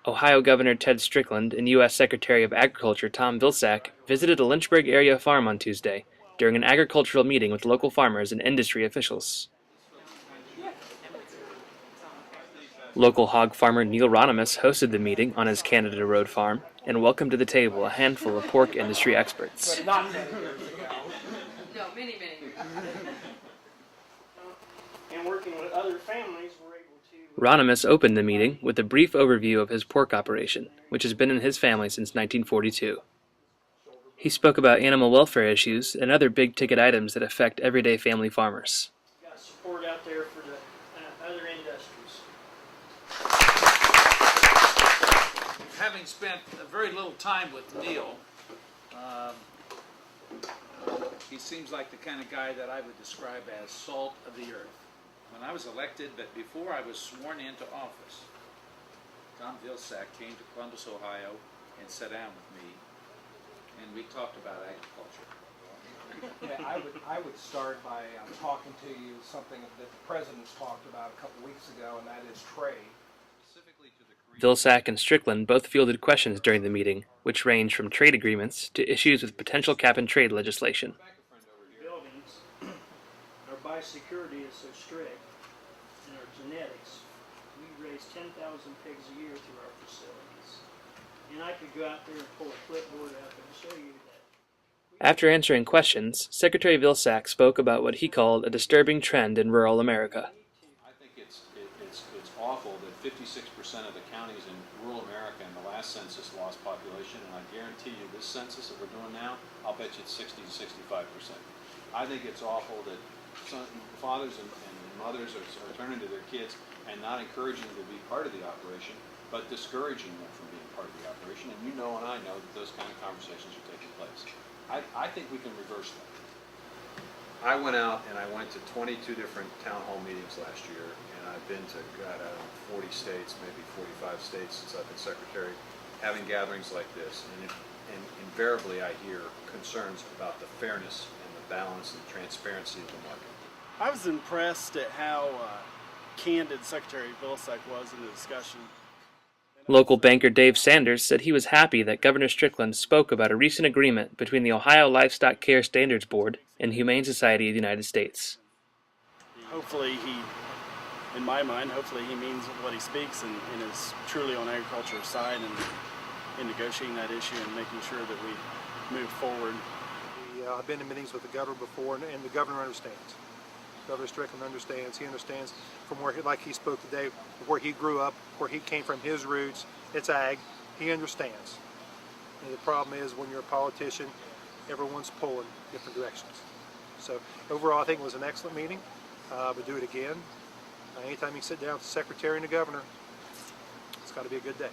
Ohio Governor Ted Strickland and U.S. Secretary of Agriculture Tom Vilsack visited a Lynchburg area farm on Tuesday during an agricultural meeting with local farmers and industry officials. Local hog farmer Neil Ronimus hosted the meeting on his Canada Road farm and welcomed to the table a handful of pork industry experts. But not many years ago. No, many years ago. And working with other families, we're able to... Ronimus opened the meeting with a brief overview of his pork operation, which has been in his family since 1942. He spoke about animal welfare issues and other big-ticket items that affect everyday family farmers. Got support out there for the other industries. Having spent very little time with Neil, he seems like the kind of guy that I would describe as salt of the earth. When I was elected, but before I was sworn into office, Tom Vilsack came to Columbus, Ohio, and sat down with me, and we talked about agriculture. Yeah, I would start by talking to you something that the president's talked about a couple weeks ago, and that is trade. Specifically to the Vilsack and Strickland both fielded questions during the meeting, which ranged from trade agreements to issues with potential cap-and-trade legislation. Buildings, our biosecurity is so strict, and our genetics, we raise 10,000 pigs a year through our facilities. And I could go out there and pull a clipboard out and show you that. After answering questions, Secretary Vilsack spoke about what he called a disturbing trend in rural America. I think it's awful that 56% of the counties in rural America in the last census lost population, and I guarantee you this census that we're doing now, I'll bet you it's 60 to 65%. I think it's awful that fathers and mothers are turning to their kids and not encouraging them to be part of the operation, but discouraging them from being part of the operation, and you know and I know that those kind of conversations are taking place. I think we can reverse that. I went out and I went to 22 different town hall meetings last year, and I've been to, God, I don't know, 40 states, maybe 45 states since I've been secretary, having gatherings like this, and invariably I hear concerns about the fairness and the balance and transparency of the market. I was impressed at how candid Secretary Vilsack was in the discussion. Local banker Dave Sanders said he was happy that Governor Strickland spoke about a recent agreement between the Ohio Livestock Care Standards Board and Humane Society of the United States. Hopefully in my mind, hopefully he means what he speaks and is truly on agriculture's side and in negotiating that issue and making sure that we move forward. I've been in meetings with the governor before, and the governor understands. Governor Strickland understands. He understands from where, like he spoke today, where he grew up, where he came from, his roots. It's ag. He understands. And the problem is when you're a politician, everyone's pulling different directions. So overall, I think it was an excellent meeting. We'll do it again. Anytime you sit down with the secretary and the governor, it's got to be a good day.